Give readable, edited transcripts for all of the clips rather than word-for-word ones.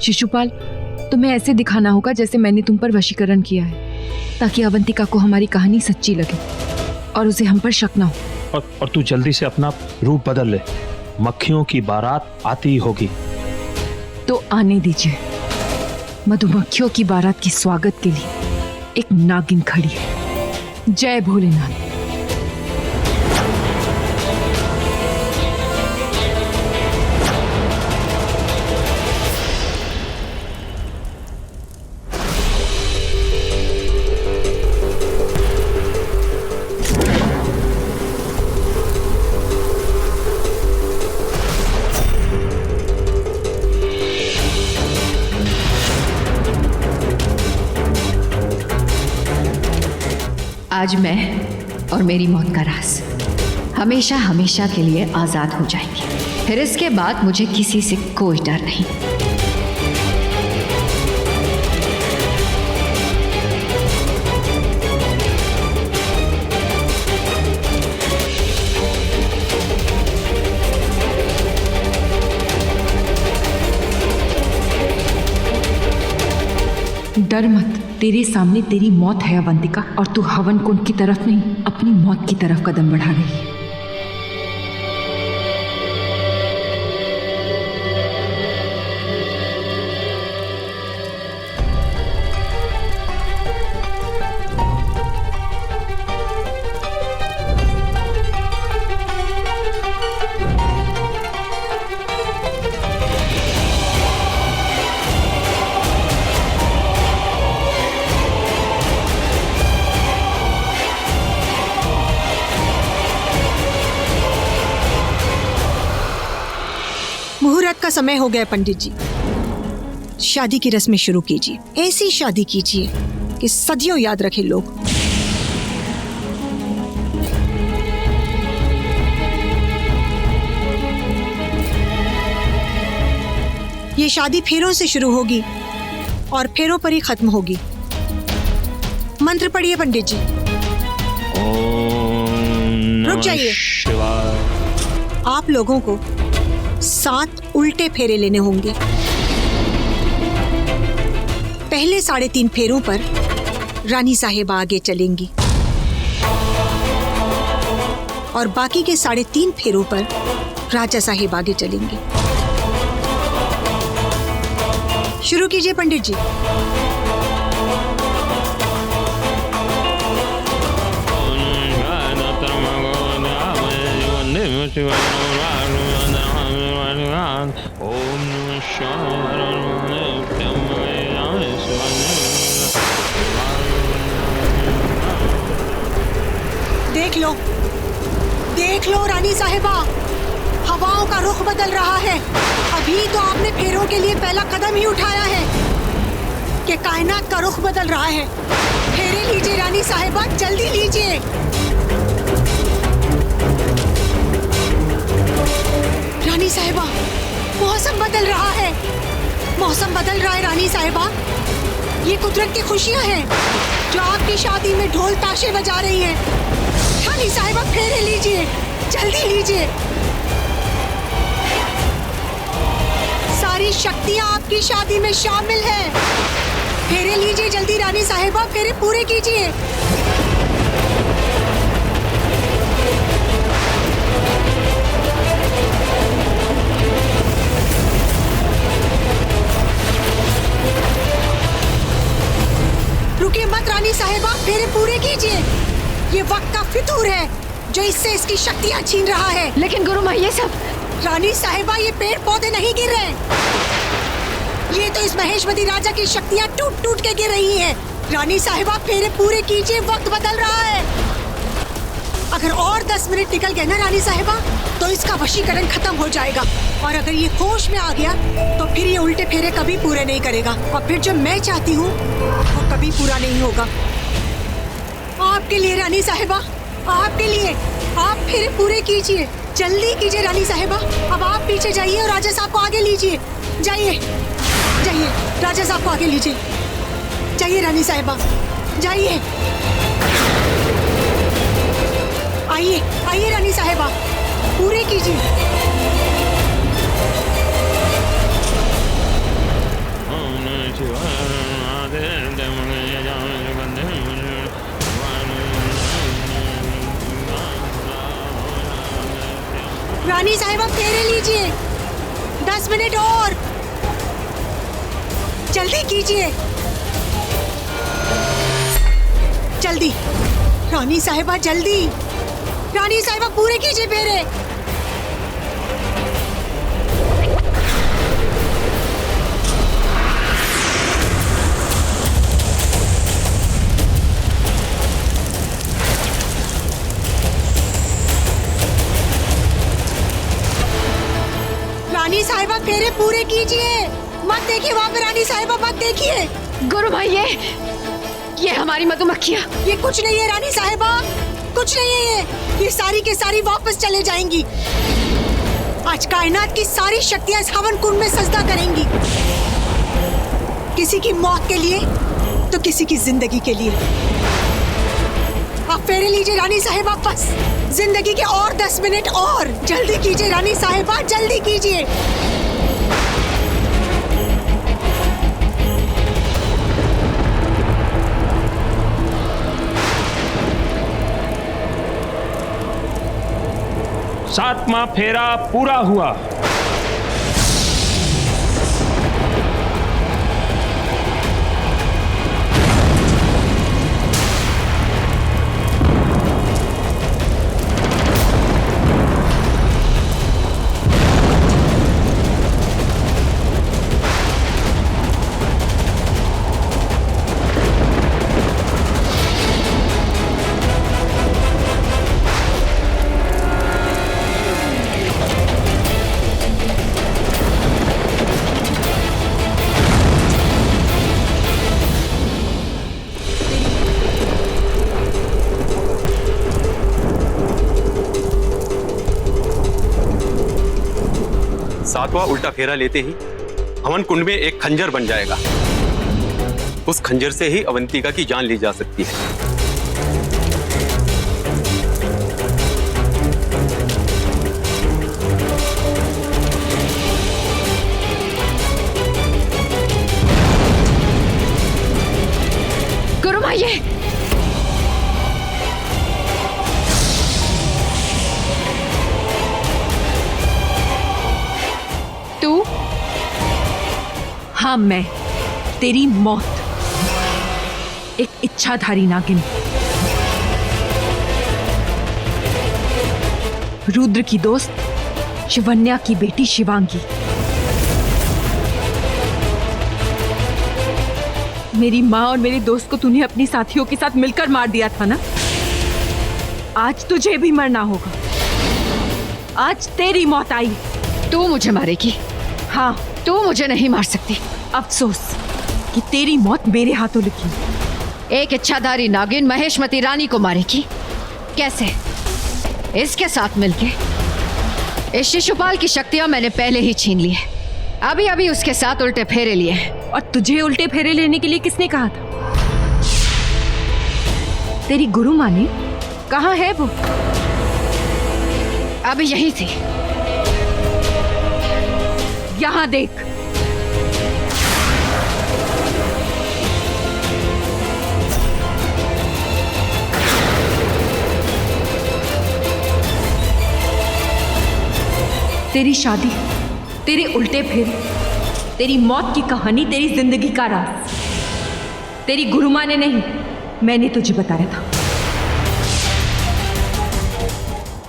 शिशुपाल, तुम्हें ऐसे दिखाना होगा जैसे मैंने तुम पर वशीकरण किया है, ताकि अवंतिका को हमारी कहानी सच्ची लगे और उसे हम पर शक ना हो। और तू जल्दी से अपना रूप बदल ले, मक्खियों की बारात आती ही होगी। तो आने दीजिए। मधुमक्खियों की बारात के स्वागत के लिए एक नागिन खड़ी है। जय भोलेनाथ। आज मैं और मेरी मौत का राज हमेशा हमेशा के लिए आजाद हो जाएंगे। फिर इसके बाद मुझे किसी से कोई डर नहीं। डर मत, तेरे सामने तेरी मौत है अवंतिका, और तू हवन कुंड की तरफ नहीं, अपनी मौत की तरफ कदम बढ़ा रही है। मुहूर्त का समय हो गया पंडित जी। शादी की रस्में शुरू कीजिए। ऐसी शादी कीजिए कि सदियों याद रखे लोग। ये शादी फेरों से शुरू होगी और फेरों पर ही खत्म होगी। मंत्र पढ़िए पंडित जी। रुक जाइए। आप लोगों को 7 उल्टे फेरे लेने होंगे। पहले 3.5 फेरों पर रानी साहिबा आगे चलेंगी और बाकी के 3.5 फेरों पर राजा साहिब आगे चलेंगे। शुरू कीजिए पंडित जी। देख लो रानी साहिबा, हवाओं का रुख बदल रहा है। अभी तो आपने फेरों के लिए पहला कदम ही उठाया है कि कायनात का रुख बदल रहा है। फेरे लीजिए रानी साहिबा, जल्दी लीजिए। रानी साहिबा, मौसम बदल रहा है। मौसम बदल रहा है रानी साहिबा। ये कुदरत की खुशियां हैं जो आपकी शादी में ढोल ताशे बजा रही हैं। रानी साहिबा, फेरे लीजिए, जल्दी लीजिए। सारी शक्तियां आपकी शादी में शामिल हैं। फेरे लीजिए जल्दी रानी साहिबा, फेरे पूरे कीजिए। रुकिए मत रानी साहिबा, फेरे पूरे कीजिए। ये वक्त का फितूर है जो इससे इसकी शक्तियां छीन रहा है। लेकिन गुरु माँ, ये सब रानी साहिबा, ये पेड़ पौधे नहीं गिर रहे। ये तो इस महेशवती राजा की शक्तियां टूट टूट के गिर रही हैं। रानी साहिबा, फेरे पूरे कीजिए, वक्त बदल रहा है। अगर और 10 मिनट निकल गए ना रानी साहिबा, तो इसका वशीकरण खत्म हो जाएगा। और अगर ये होश में आ गया तो फिर ये उल्टे फेरे कभी पूरे नहीं करेगा। और फिर जो मैं चाहती हूँ वो कभी पूरा नहीं होगा। आपके लिए रानी साहिबा, आपके लिए, आप फेरे पूरे कीजिए, जल्दी कीजिए रानी साहिबा। अब आप पीछे जाइए और राजा साहब को आगे लीजिए। जाइए जाइए, राजा साहब को आगे लीजिए। जाइए रानी साहिबा, जाइए। आइए आइए रानी साहिबा, पूरे कीजिए। रानी साहिबा फेरे लीजिए, 10 मिनट और, जल्दी कीजिए, जल्दी रानी साहिबा, जल्दी रानी साहिबा, पूरे कीजिए फेरे। रानी साहिबा फेरे पूरे कीजिए, मत देखिए वहाँ पे, रानी साहिबा मत देखिए। गुरु भाई, ये हमारी मधुमक्खियाँ। ये कुछ नहीं है रानी साहिबा, कुछ नहीं है ये सारी के सारी वापस चले जाएंगी। आज कायनात की सारी शक्तियां इस हवन कुंड में सजदा करेंगी, किसी की मौत के लिए तो किसी की जिंदगी के लिए। आप फेरे लीजिए रानी साहिबा, बस जिंदगी के और 10 मिनट और, जल्दी कीजिए रानी साहिबा, जल्दी कीजिए। सातवां फेरा पूरा हुआ। सातवां उल्टा फेरा लेते ही हवन कुंड में एक खंजर बन जाएगा। उस खंजर से ही अवंतिका की जान ली जा सकती है। गुरु भाई, तू? हाँ, मैं, तेरी मौत, एक इच्छाधारी नागिन, रुद्र की दोस्त शिवन्या की बेटी शिवांगी। मेरी माँ और मेरे दोस्त को तूने अपनी साथियों के साथ मिलकर मार दिया था ना? आज तुझे भी मरना होगा। आज तेरी मौत आई। तू मुझे मारेगी? हाँ, तू मुझे नहीं मार सकती। अफसोस कि तेरी मौत मेरे हाथों लिखी। एक इच्छाधारी नागिन महेशमती रानी को मारेगी? कैसे? इसके साथ मिलके? इस शिशुपाल की शक्तियां मैंने पहले ही छीन ली है। अभी अभी उसके साथ उल्टे फेरे लिए हैं। और तुझे उल्टे फेरे लेने के लिए किसने कहा था? तेरी गुरु माँ ने? कहाँ है वो? अभी यही थी। यहाँ देख। तेरी शादी, तेरे उल्टे फेरे, तेरी मौत की कहानी, तेरी जिंदगी का राज तेरी गुरु माँ ने नहीं, मैंने तुझे बताया था।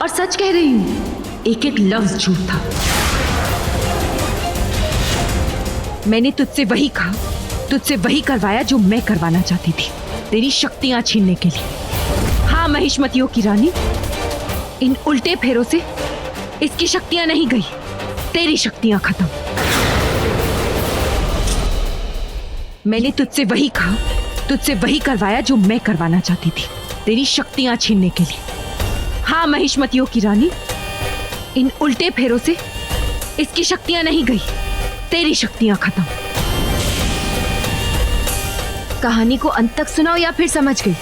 और सच कह रही हूं, एक एक लफ्ज झूठ था। मैंने तुझसे वही कहा, तुझसे वही करवाया जो मैं करवाना चाहती थी, तेरी शक्तियां छीनने के लिए। हाँ महिष्मतियों की रानी, इन उल्टे फेरों से इसकी शक्तियां नहीं गई, तेरी शक्तियां खत्म। मैंने तुझसे वही कहा, तुझसे वही करवाया जो मैं करवाना चाहती थी, तेरी शक्तियां छीनने के लिए। हाँ महिष्मतियों की रानी, इन उल्टे फेरों से इसकी शक्तियां नहीं गई, तेरी शक्तियां खत्म। कहानी को अंत तक सुनाओ या फिर समझ गई?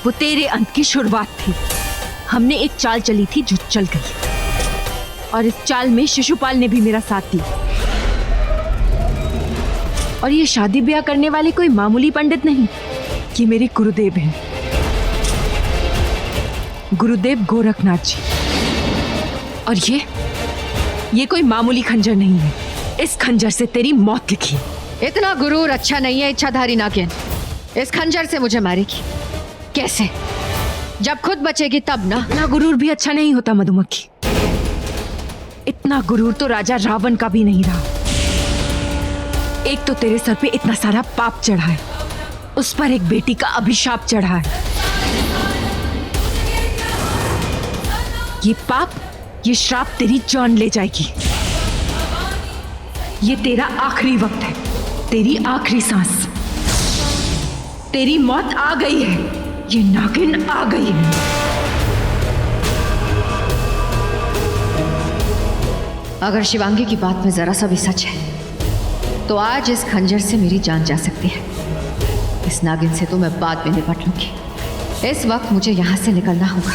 वो तेरे अंत की शुरुआत थी। हमने एक चाल चली थी जो चल गई, और इस चाल में शिशुपाल ने भी मेरा साथ दिया। और ये शादी ब्याह करने वाले कोई मामूली पंडित नहीं, ये मेरे गुरुदेव हैं, गुरुदेव गोरखनाथ जी। और ये कोई मामूली खंजर नहीं है, इस खंजर से तेरी मौत लिखी है। इतना गुरूर अच्छा नहीं है इच्छाधारी नागिन। इस खंजर से मुझे मारेगी कैसे? जब खुद बचेगी तब ना। इतना गुरूर भी अच्छा नहीं होता मधुमक्खी। इतना गुरूर तो राजा रावण का भी नहीं रहा। एक तो तेरे सर पे इतना सारा पाप चढ़ा है, उस पर एक बेटी का अभिशाप चढ़ा है। ये पाप, ये श्राप तेरी जान ले जाएगी। ये तेरा आखिरी वक्त है, तेरी आखिरी सांस। तेरी मौत आ गई है, ये नागिन आ गई है। अगर शिवांगी की बात में जरा सा भी सच है तो आज इस खंजर से मेरी जान जा सकती है। इस नागिन से तो मैं बाद में निपट लूंगी। इस वक्त मुझे यहां से निकलना होगा।